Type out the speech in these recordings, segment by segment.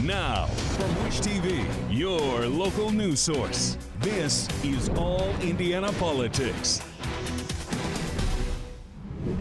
Now, from Wish TV, your local news source, this is All Indiana Politics.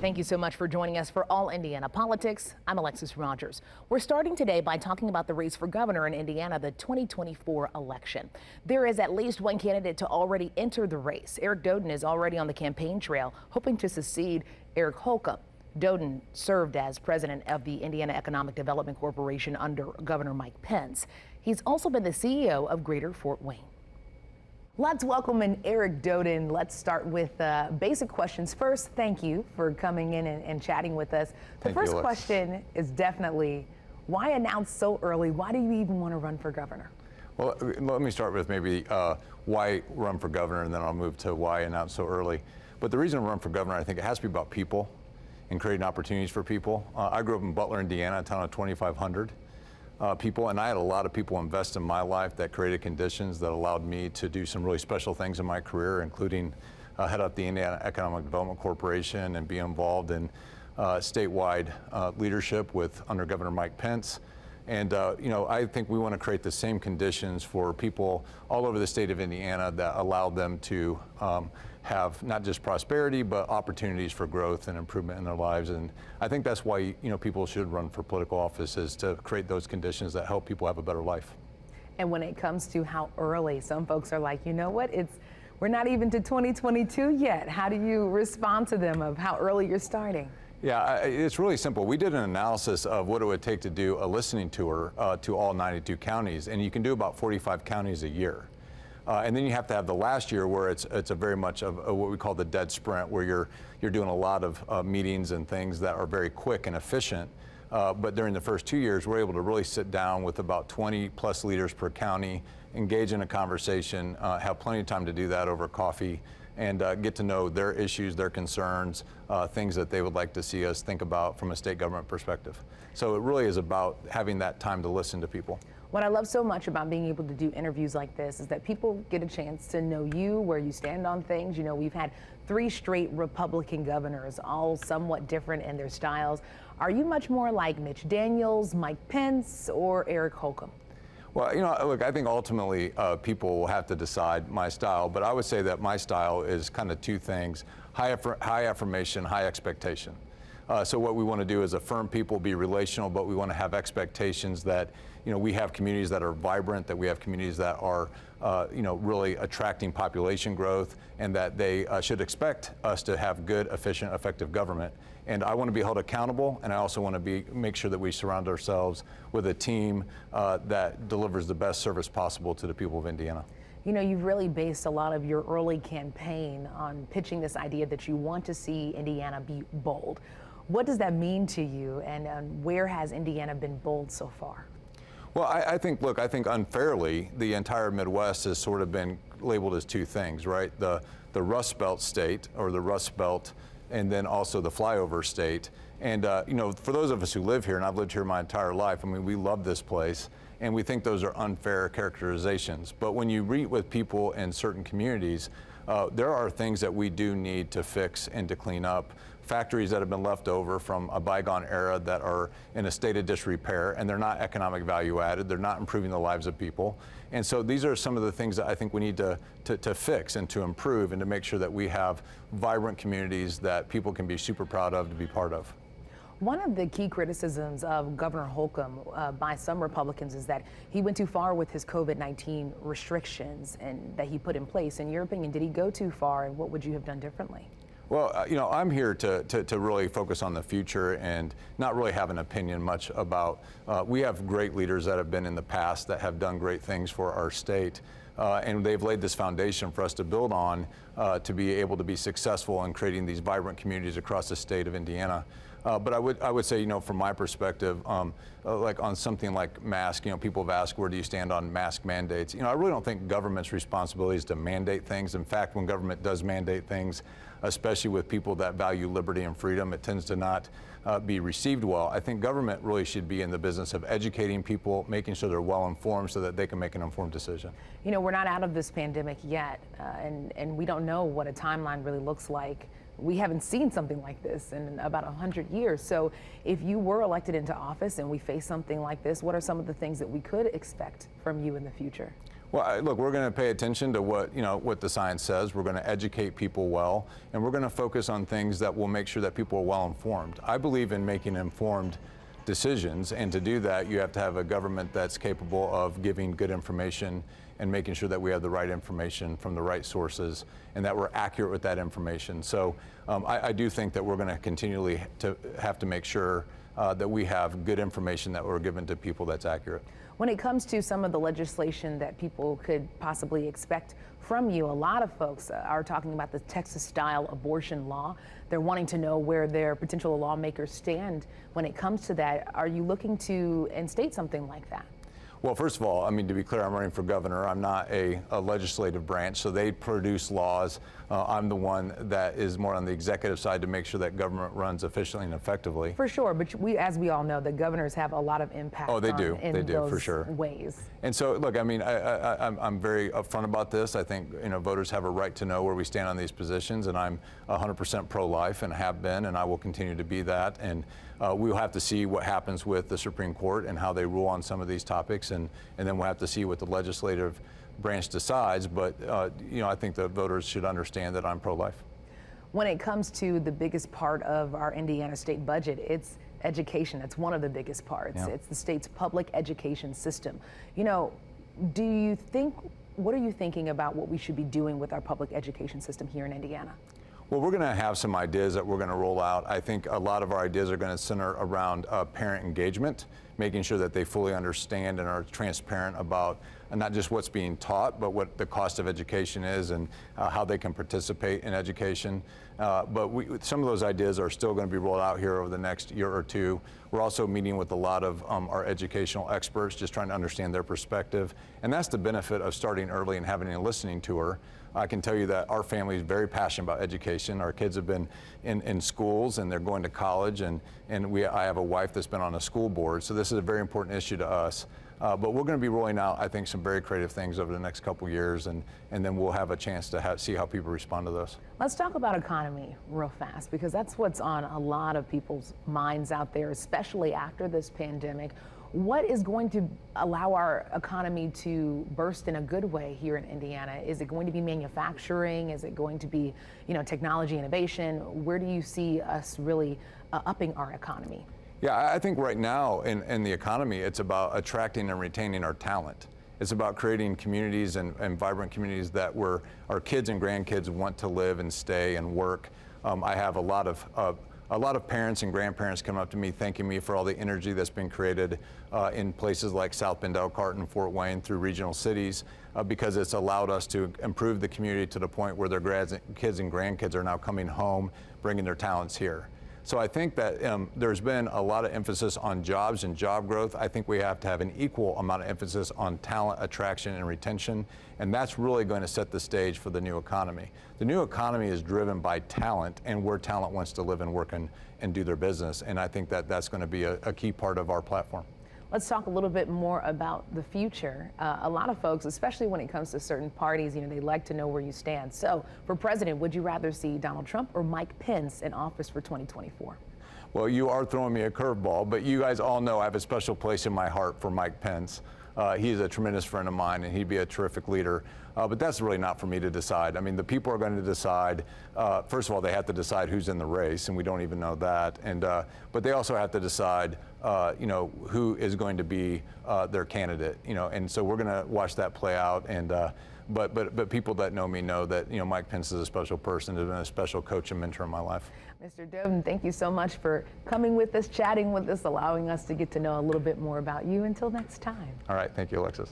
Thank you so much for joining us for All Indiana Politics. I'm Alexis Rogers. We're starting today by talking about the race for governor in Indiana, the 2024 election. There is at least one candidate to already enter the race. Eric Doden is already on the campaign trail, hoping to succeed Eric Holcomb. Doden served as president of the Indiana Economic Development Corporation under Governor Mike Pence. He's also been the CEO of Greater Fort Wayne. Let's welcome in Eric Doden. Let's start with basic questions. First, thank you for coming in and chatting with us. The first question is definitely, why announce so early? Why do you even want to run for governor? Well, let me start with maybe why run for governor, and then I'll move to why announce so early. But the reason to run for governor, I think it has to be about people and creating opportunities for people. I grew up in Butler, Indiana, a town of 2,500 people, and I had a lot of people invest in my life that created conditions that allowed me to do some really special things in my career, including head up the Indiana Economic Development Corporation and be involved in statewide leadership under Governor Mike Pence. And I think we want to create the same conditions for people all over the state of Indiana that allow them to have not just prosperity, but opportunities for growth and improvement in their lives. And I think that's why people should run for political office, is to create those conditions that help people have a better life. And when it comes to how early, some folks are like, you know what, we're not even to 2022 yet. How do you respond to them of how early you're starting? Yeah, it's really simple. We did an analysis of what it would take to do a listening tour to all 92 counties, and you can do about 45 counties a year. And then you have to have the last year where it's a very much of what we call the dead sprint, where you're doing a lot of meetings and things that are very quick and efficient. But during the first 2 years, we're able to really sit down with about 20 plus leaders per county, engage in a conversation, have plenty of time to do that over coffee, and get to know their issues, their concerns, things that they would like to see us think about from a state government perspective. So it really is about having that time to listen to people. What I love so much about being able to do interviews like this is that people get a chance to know you, where you stand on things. We've had 3 straight Republican governors, all somewhat different in their styles. Are you much more like Mitch Daniels, Mike Pence, or Eric Holcomb? Well, look, I think ultimately people will have to decide my style, but I would say that my style is kind of 2 things: high affirmation, high expectation. So what we want to do is affirm people, be relational, but we want to have expectations that we have communities that are vibrant, that we have communities that are really attracting population growth, and that they should expect us to have good, efficient, effective government. And I want to be held accountable, and I also want to make sure that we surround ourselves with a team that delivers the best service possible to the people of Indiana. You've really based a lot of your early campaign on pitching this idea that you want to see Indiana be bold. What does that mean to you, and where has Indiana been bold so far? Well, I think unfairly, the entire Midwest has sort of been labeled as 2 things, right? The Rust Belt state, or the Rust Belt, and then also the flyover state. And, for those of us who live here, and I've lived here my entire life, we love this place, and we think those are unfair characterizations. But when you meet with people in certain communities, there are things that we do need to fix and to clean up. Factories that have been left over from a bygone era that are in a state of disrepair, and they're not economic value added, they're not improving the lives of people. And so these are some of the things that I think we need to fix and to improve, and to make sure that we have vibrant communities that people can be super proud of to be part of. One of the key criticisms of Governor Holcomb by some Republicans is that he went too far with his COVID-19 restrictions and that he put in place. In your opinion, did he go too far, and what would you have done differently? Well, I'm here to really focus on the future and not really have an opinion much about, we have great leaders that have been in the past that have done great things for our state. And they've laid this foundation for us to build on to be able to be successful in creating these vibrant communities across the state of Indiana. But I would say, from my perspective, like on something like mask, people have asked, where do you stand on mask mandates? I really don't think government's responsibility is to mandate things. In fact, when government does mandate things, especially with people that value liberty and freedom, it tends to not be received well. I think government really should be in the business of educating people, making sure they're well informed so that they can make an informed decision. We're not out of this pandemic yet, and we don't know what a timeline really looks like we haven't seen something like this in about 100 years. So if you were elected into office and we face something like this, what are some of the things that we could expect from you in the future? Well, look, we're going to pay attention to what the science says. We're going to educate people well, and we're going to focus on things that will make sure that people are well informed. I believe in making informed decisions, and to do that, you have to have a government that's capable of giving good information and making sure that we have the right information from the right sources and that we're accurate with that information. So I do think that we're going to continually have to make sure that we have good information that we're given to people that's accurate. When it comes to some of the legislation that people could possibly expect from you, a lot of folks are talking about the Texas-style abortion law. They're wanting to know where their potential lawmakers stand when it comes to that. Are you looking to instate something like that? Well, first of all, I mean, to be clear, I'm running for governor. I'm not a legislative branch, so they produce laws. I'm the one that is more on the executive side to make sure that government runs efficiently and effectively. For sure, but as we all know, the governors have a lot of impact. Oh, they do. They do, for sure. Ways. And so, look, I mean, I'm very upfront about this. I think voters have a right to know where we stand on these positions, and I'm 100% pro-life and have been, and I will continue to be that. And we'll have to see what happens with the Supreme Court and how they rule on some of these topics, and then we'll have to see what the legislative branch decides. But I think the voters should understand that I'm pro-life. When it comes to the biggest part of our Indiana state budget, it's education. It's one of the biggest parts. Yeah. It's the state's public education system. What are you thinking about what we should be doing with our public education system here in Indiana? Well, we're going to have some ideas that we're going to roll out. I think a lot of our ideas are going to center around parent engagement, making sure that they fully understand and are transparent about not just what's being taught, but what the cost of education is and how they can participate in education. But some of those ideas are still going to be rolled out here over the next year or two. We're also meeting with a lot of our educational experts, just trying to understand their perspective. And that's the benefit of starting early and having a listening tour. I can tell you that our family is very passionate about education. Our kids have been in schools and they're going to college, and I have a wife that's been on a school board, so this is a very important issue to us. But we're going to be rolling out, I think, some very creative things over the next couple years, and then we'll have a chance to see how people respond to those. Let's talk about economy real fast, because that's what's on a lot of people's minds out there, especially after this pandemic. What is going to allow our economy to burst in a good way here in Indiana? Is it going to be manufacturing? Is it going to be, technology innovation? Where do you see us really upping our economy? Yeah, I think right now in the economy, it's about attracting and retaining our talent. It's about creating communities and vibrant communities that where our kids and grandkids want to live and stay and work. I have a lot of parents and grandparents come up to me thanking me for all the energy that's been created in places like South Bend, Elkhart, and Fort Wayne through regional cities because it's allowed us to improve the community to the point where their kids and grandkids are now coming home, bringing their talents here. So I think that there's been a lot of emphasis on jobs and job growth. I think we have to have an equal amount of emphasis on talent attraction and retention, and that's really going to set the stage for the new economy. The new economy is driven by talent and where talent wants to live and work and do their business, and I think that that's going to be a key part of our platform. Let's talk a little bit more about the future. A lot of folks, especially when it comes to certain parties, they like to know where you stand. So for president, would you rather see Donald Trump or Mike Pence in office for 2024? Well, you are throwing me a curveball, but you guys all know I have a special place in my heart for Mike Pence. He's a tremendous friend of mine, and he'd be a terrific leader. But that's really not for me to decide. I mean, the people are going to decide. First of all, they have to decide who's in the race, and we don't even know that. But they also have to decide, who is going to be their candidate. And so we're going to watch that play out. But people that know me know that Mike Pence is a special person, has been a special coach and mentor in my life. Mr. Dovin, thank you so much for coming with us, chatting with us, allowing us to get to know a little bit more about you. Until next time. All right, thank you, Alexis.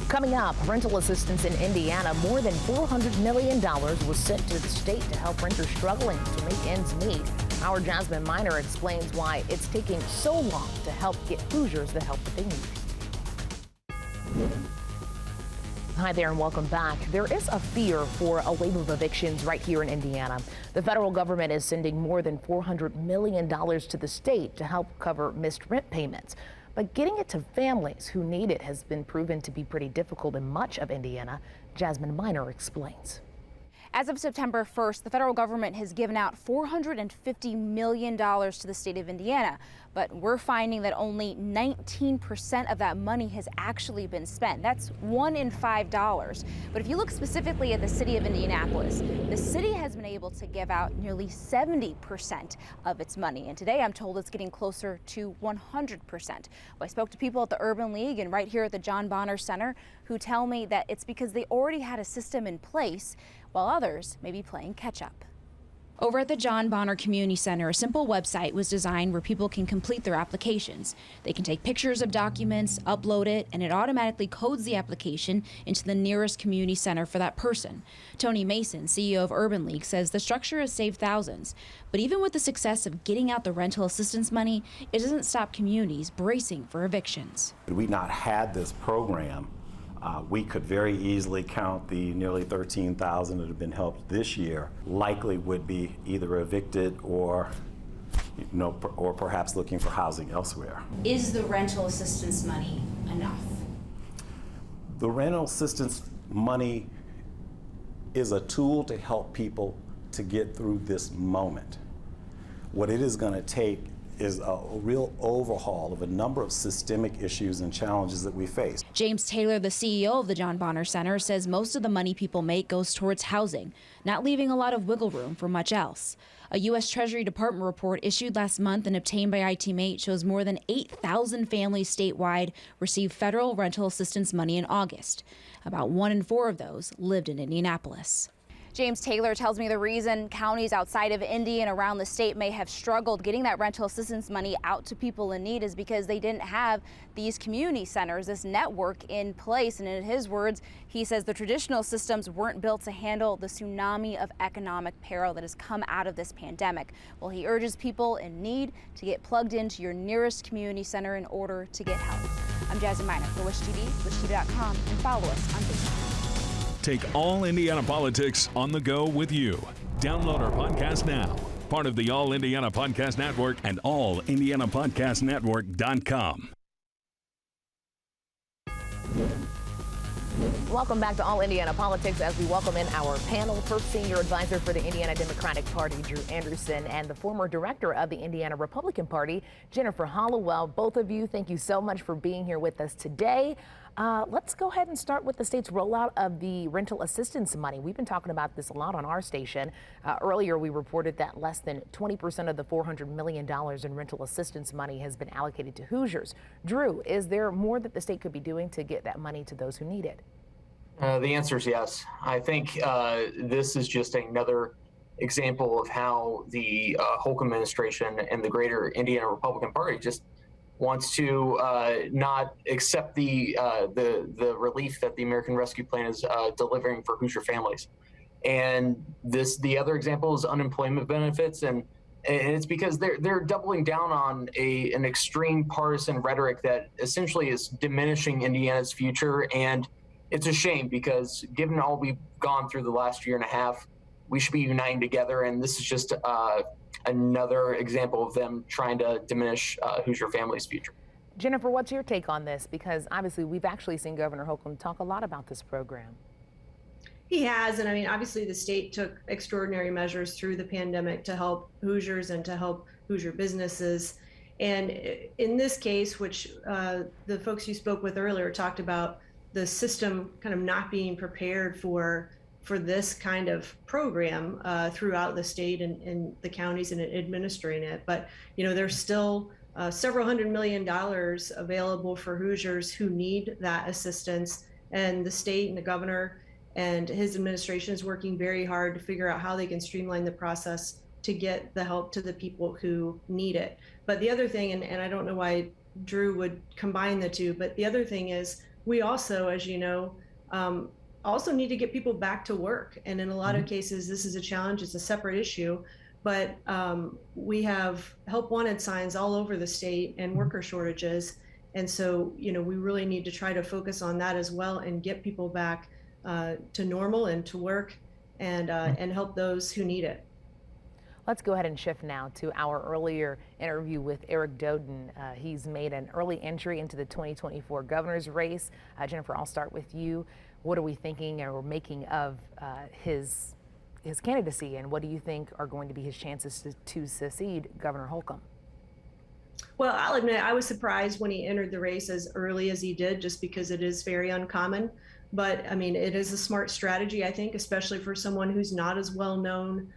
Coming up, rental assistance in Indiana. More than $400 million was sent to the state to help renters struggling to make ends meet. Our Jasmine Miner explains why it's taking so long to help get Hoosiers the help that they need. Hi there and welcome back. There is a fear for a wave of evictions right here in Indiana. The federal government is sending more than $400 million to the state to help cover missed rent payments. But getting it to families who need it has been proven to be pretty difficult in much of Indiana. Jasmine Miner explains. As of September 1st, the federal government has given out $450 million to the state of Indiana, but we're finding that only 19% of that money has actually been spent. That's $1 in $5. But if you look specifically at the city of Indianapolis, the city has been able to give out nearly 70% of its money. And today I'm told it's getting closer to 100%. Well, I spoke to people at the Urban League and right here at the John Bonner Center who tell me that it's because they already had a system in place while others may be playing catch up. Over at the John Bonner Community Center, a simple website was designed where people can complete their applications. They can take pictures of documents, upload it, and it automatically codes the application into the nearest community center for that person. Tony Mason, CEO of Urban League, says the structure has saved thousands. But even with the success of getting out the rental assistance money, it doesn't stop communities bracing for evictions. Had we not had this program, we could very easily count the nearly 13,000 that have been helped this year likely would be either evicted or perhaps looking for housing elsewhere. Is the rental assistance money enough? The rental assistance money is a tool to help people to get through this moment. What it is going to take is a real overhaul of a number of systemic issues and challenges that we face. James Taylor, the CEO of the John Bonner Center, says most of the money people make goes towards housing, not leaving a lot of wiggle room for much else. A U.S. Treasury Department report issued last month and obtained by ITMate shows more than 8,000 families statewide received federal rental assistance money in August. About 1 in 4 of those lived in Indianapolis. James Taylor tells me the reason counties outside of Indy and around the state may have struggled getting that rental assistance money out to people in need is because they didn't have these community centers, this network in place. And in his words, he says the traditional systems weren't built to handle the tsunami of economic peril that has come out of this pandemic. Well, he urges people in need to get plugged into your nearest community center in order to get help. I'm Jasmine Miner for Wish TV, wishtv.com, and follow us on Facebook. Take All Indiana Politics on the go with you. Download our podcast now. Part of the All Indiana Podcast Network and allindianapodcastnetwork.com. Welcome back to All Indiana Politics as we welcome in our panel. First, Senior Advisor for the Indiana Democratic Party, Drew Anderson, and the former Director of the Indiana Republican Party, Jennifer Hallowell. Both of you, thank you so much for being here with us today. Let's go ahead and start with the state's rollout of the rental assistance money. We've been talking about this a lot on our station. Earlier, we reported that less than 20% of the $400 million in rental assistance money has been allocated to Hoosiers. Drew, is there more that the state could be doing to get that money to those who need it? The answer is yes. I think this is just another example of how the Holcomb administration and the greater Indiana Republican Party just wants to not accept the relief that the American Rescue Plan is delivering for Hoosier families. And the other example is unemployment benefits, and it's because they're doubling down on an extreme partisan rhetoric that essentially is diminishing Indiana's future. And it's a shame because given all we've gone through the last year and a half, we should be uniting together. And this is just another example of them trying to diminish Hoosier families' future. Jennifer, what's your take on this? Because obviously we've actually seen Governor Holcomb talk a lot about this program. He has, and I mean, obviously the state took extraordinary measures through the pandemic to help Hoosiers and to help Hoosier businesses. And in this case, which the folks you spoke with earlier talked about the system kind of not being prepared for this kind of program throughout the state and the counties and administering it. But, you know, there's still several $100 million available for Hoosiers who need that assistance. And the state and the governor and his administration is working very hard to figure out how they can streamline the process to get the help to the people who need it. But the other thing, and I don't know why Drew would combine the two, but the other thing is we also, as you know, also need to get people back to work. And in a lot of cases, this is a challenge. It's a separate issue, but we have help wanted signs all over the state and worker shortages. And so, you know, we really need to try to focus on that as well and get people back to normal and to work and help those who need it. Let's go ahead and shift now to our earlier interview with Eric Doden. He's made an early entry into the 2024 governor's race. Jennifer, I'll start with you. What are we thinking or making of his his candidacy, and what do you think are going to be his chances to succeed Governor Holcomb? Well, I'll admit I was surprised when he entered the race as early as he did, just because it is very uncommon. But I mean, it is a smart strategy, I think, especially for someone who's not as well known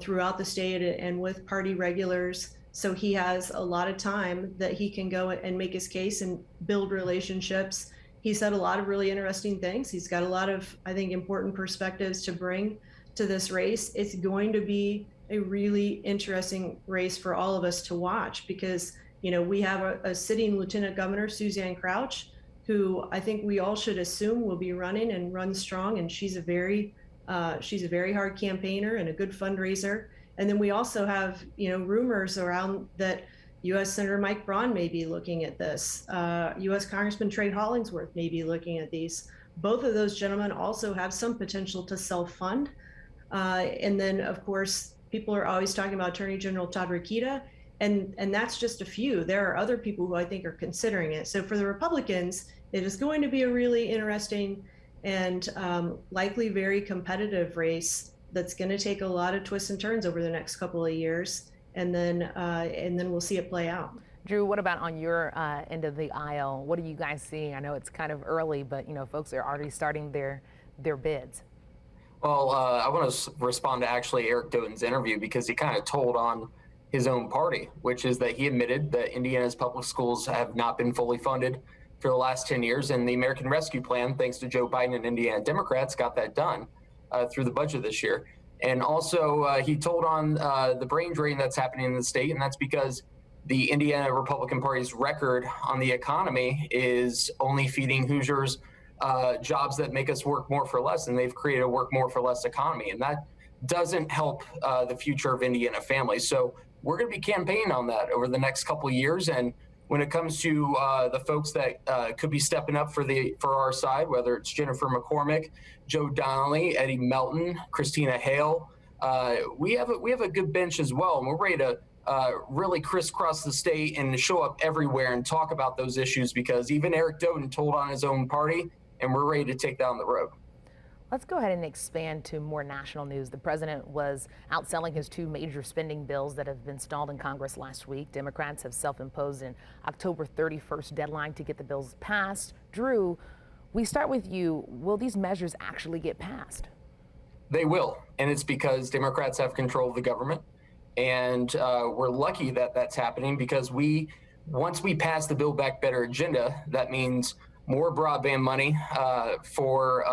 throughout the state and with party regulars. So he has a lot of time that he can go and make his case and build relationships. He said a lot of really interesting things. He's got a lot of, I think, important perspectives to bring to this race. It's going to be a really interesting race for all of us to watch because, you know, we have a sitting Lieutenant Governor, Suzanne Crouch, who I think we all should assume will be running and run strong. And she's a very hard campaigner and a good fundraiser. And then we also have, you know, rumors around that U.S. Senator Mike Braun may be looking at this. U.S. Congressman Trey Hollingsworth may be looking at these. Both of those gentlemen also have some potential to self-fund. And then, of course, people are always talking about Attorney General Todd Rokita, and that's just a few. There are other people who I think are considering it. So for the Republicans, it is going to be a really interesting and likely very competitive race that's going to take a lot of twists and turns over the next couple of years, and then we'll see it play out. Drew, what about on your end of the aisle? What are you guys seeing? I know it's kind of early, but you know, folks are already starting their bids. Well, I want to respond to actually Eric Doughton's interview because he kind of told on his own party, which is that he admitted that Indiana's public schools have not been fully funded for the last 10 years. And the American Rescue Plan, thanks to Joe Biden and Indiana Democrats, got that done through the budget this year. And also he told on the brain drain that's happening in the state. And that's because the Indiana Republican Party's record on the economy is only feeding Hoosiers jobs that make us work more for less, and they've created a work more for less economy, and that doesn't help the future of Indiana families. So we're going to be campaigning on that over the next couple of years. And when it comes to the folks that could be stepping up for our side, whether it's Jennifer McCormick, Joe Donnelly, Eddie Melton, Christina Hale, we have a good bench as well, and we're ready to really crisscross the state and show up everywhere and talk about those issues because even Eric Doughton told on his own party, and we're ready to take down the road. Let's go ahead and expand to more national news. The president was out selling his two major spending bills that have been stalled in Congress last week. Democrats have self-imposed an October 31st deadline to get the bills passed. Drew, we start with you. Will these measures actually get passed? They will, and it's because Democrats have control of the government. And we're lucky that that's happening because once we pass the Build Back Better agenda, that means more broadband money for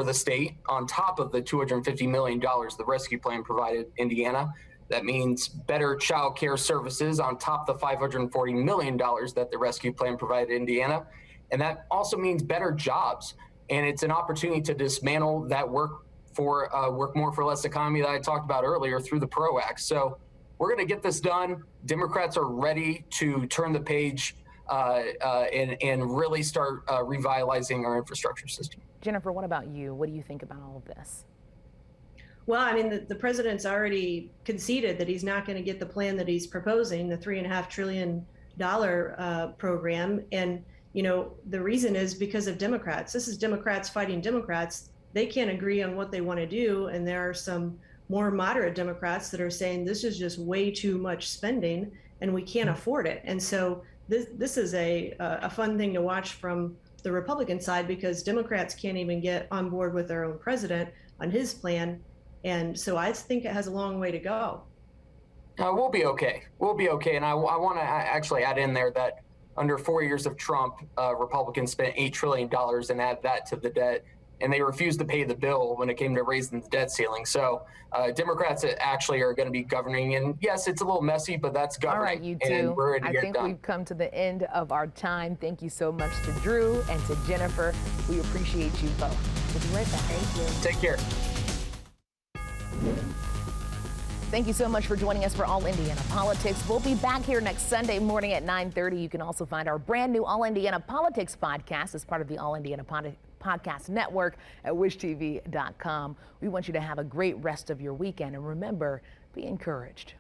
the state on top of the $250 million the rescue plan provided Indiana. That means better child care services on top of the $540 million that the rescue plan provided Indiana. And that also means better jobs. And it's an opportunity to dismantle that work more for less economy that I talked about earlier through the PRO Act. So we're going to get this done. Democrats are ready to turn the page and really start revitalizing our infrastructure system. Jennifer, what about you? What do you think about all of this? Well, I mean, the president's already conceded that he's not going to get the plan that he's proposing, the $3.5 trillion program. And, you know, the reason is because of Democrats. This is Democrats fighting Democrats. They can't agree on what they want to do. And there are some more moderate Democrats that are saying this is just way too much spending and we can't afford it. And so this is a fun thing to watch from the Republican side because Democrats can't even get on board with their own president on his plan. And so I think it has a long way to go. We'll be okay. We'll be okay. And I want to actually add in there that under 4 years of Trump, Republicans spent $8 trillion and add that to the debt. And they refused to pay the bill when it came to raising the debt ceiling. So Democrats actually are going to be governing. And yes, it's a little messy, but that's governing. All right, you two. I think we've come to the end of our time. Thank you so much to Drew and to Jennifer. We appreciate you both. We'll be right back. Thank you. Take care. Thank you so much for joining us for All Indiana Politics. We'll be back here next Sunday morning at 9:30. You can also find our brand new All Indiana Politics podcast as part of the All Indiana Podcast Network at wishtv.com. We want you to have a great rest of your weekend. And remember, be encouraged.